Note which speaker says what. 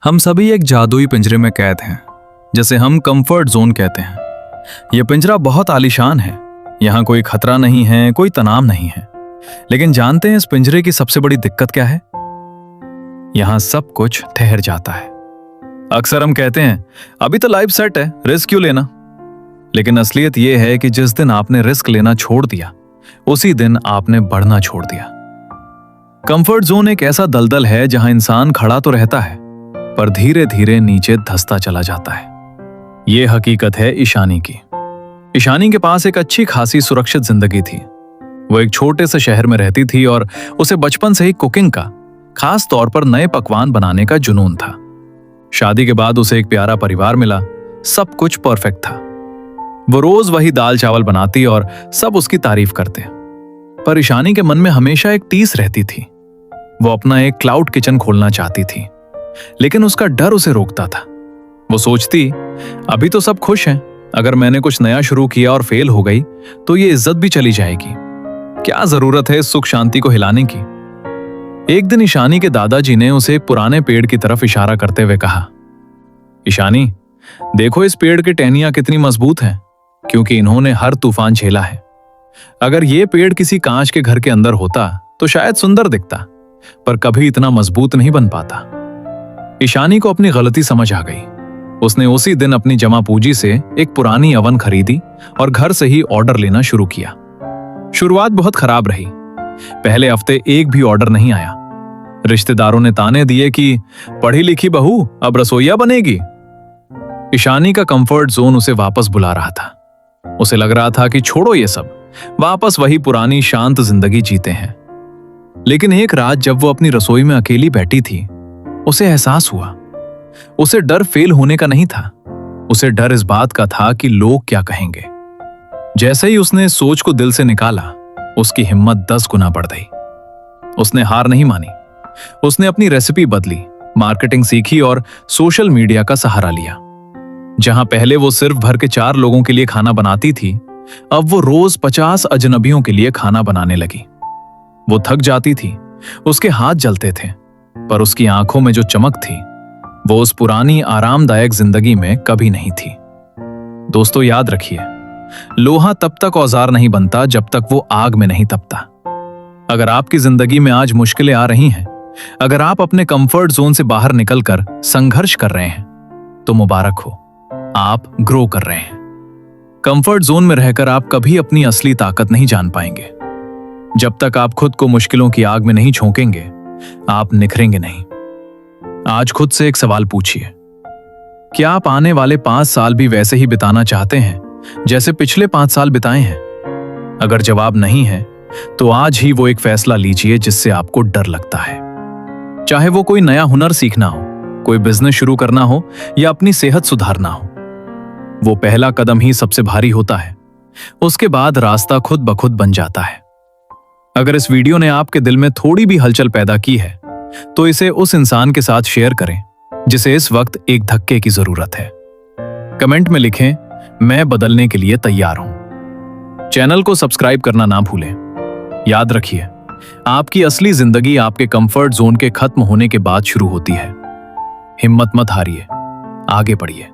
Speaker 1: हम सभी एक जादुई पिंजरे में कैद हैं, जिसे हम कंफर्ट जोन कहते हैं। यह पिंजरा बहुत आलीशान है। यहाँ कोई खतरा नहीं है, कोई तनाव नहीं है। लेकिन जानते हैं इस पिंजरे की सबसे बड़ी दिक्कत क्या है? यहाँ सब कुछ ठहर जाता है। अक्सर हम कहते हैं अभी तो लाइफ सेट है, रिस्क क्यों लेना। लेकिन असलियत यह है कि जिस दिन आपने रिस्क लेना छोड़ दिया, उसी दिन आपने बढ़ना छोड़ दिया। कंफर्ट जोन एक ऐसा दलदल है जहां इंसान खड़ा तो रहता है, पर धीरे धीरे नीचे धंसता चला जाता है। यह हकीकत है ईशानी की। ईशानी के पास एक अच्छी खासी सुरक्षित जिंदगी थी। वो एक छोटे से शहर में रहती थी और उसे बचपन से ही कुकिंग का, खास तौर पर नए पकवान बनाने का जुनून था। शादी के बाद उसे एक प्यारा परिवार मिला। सब कुछ परफेक्ट था। वो रोज वही दाल चावल बनाती और सब उसकी तारीफ करते। पर ईशानी के मन में हमेशा एक टीस रहती थी। वो अपना एक क्लाउड किचन खोलना चाहती थी, लेकिन उसका डर उसे रोकता था। वो सोचती, अभी तो सब खुश हैं, अगर मैंने कुछ नया शुरू किया और फेल हो गई तो ये इज्जत भी चली जाएगी। क्या जरूरत है इस सुख शांति को हिलाने की। एक दिन ईशानी के दादाजी ने उसे एक पुराने पेड़ की तरफ इशारा करते हुए कहा, ईशानी, देखो इस पेड़ की टहनियां कितनी मजबूत हैं, क्योंकि इन्होंने हर तूफान झेला है। अगर ये पेड़ किसी कांच के घर के अंदर होता तो शायद सुंदर दिखता, पर कभी इतना मजबूत नहीं बन पाता। ईशानी को अपनी गलती समझ आ गई। उसने उसी दिन अपनी जमा पूंजी से एक पुरानी अवन खरीदी और घर से ही ऑर्डर लेना शुरू किया। शुरुआत बहुत खराब रही। पहले हफ्ते एक भी ऑर्डर नहीं आया। रिश्तेदारों ने ताने दिए कि पढ़ी लिखी बहू अब रसोइया बनेगी। ईशानी का कंफर्ट जोन उसे वापस बुला रहा था। उसे लग रहा था कि छोड़ो ये सब, वापस वही पुरानी शांत जिंदगी जीते हैं। लेकिन एक रात जब वो अपनी रसोई में अकेली बैठी थी, उसे एहसास हुआ। उसे डर फेल होने का नहीं था, उसे डर इस बात का था कि लोग क्या कहेंगे। जैसे ही उसने सोच को दिल से निकाला, उसकी हिम्मत 10 गुना बढ़ गई। उसने हार नहीं मानी। उसने अपनी रेसिपी बदली, मार्केटिंग सीखी और सोशल मीडिया का सहारा लिया। जहां पहले वो सिर्फ भर के 4 लोगों के लिए खाना बनाती थी, अब वो रोज 50 अजनबियों के लिए खाना बनाने लगी। वो थक जाती थी, उसके हाथ जलते थे, पर उसकी आंखों में जो चमक थी, वो उस पुरानी आरामदायक जिंदगी में कभी नहीं थी। दोस्तों, याद रखिए, लोहा तब तक औजार नहीं बनता जब तक वो आग में नहीं तपता। अगर आपकी जिंदगी में आज मुश्किलें आ रही हैं, अगर आप अपने कंफर्ट जोन से बाहर निकलकर संघर्ष कर रहे हैं, तो मुबारक हो, आप ग्रो कर रहे हैं। कंफर्ट जोन में रहकर आप कभी अपनी असली ताकत नहीं जान पाएंगे। जब तक आप खुद को मुश्किलों की आग में नहीं झोंकेंगे, आप निखरेंगे नहीं। आज खुद से एक सवाल पूछिए, क्या आप आने वाले 5 साल भी वैसे ही बिताना चाहते हैं जैसे पिछले 5 साल बिताए हैं? अगर जवाब नहीं है, तो आज ही वो एक फैसला लीजिए जिससे आपको डर लगता है। चाहे वो कोई नया हुनर सीखना हो, कोई बिजनेस शुरू करना हो या अपनी सेहत सुधारना हो। वो पहला कदम ही सबसे भारी होता है। उसके बाद रास्ता खुद ब खुद बन जाता है। अगर इस वीडियो ने आपके दिल में थोड़ी भी हलचल पैदा की है, तो इसे उस इंसान के साथ शेयर करें जिसे इस वक्त एक धक्के की जरूरत है। कमेंट में लिखें, मैं बदलने के लिए तैयार हूं। चैनल को सब्सक्राइब करना ना भूलें। याद रखिए, आपकी असली जिंदगी आपके कंफर्ट जोन के खत्म होने के बाद शुरू होती है। हिम्मत मत हारिए, आगे बढ़िए।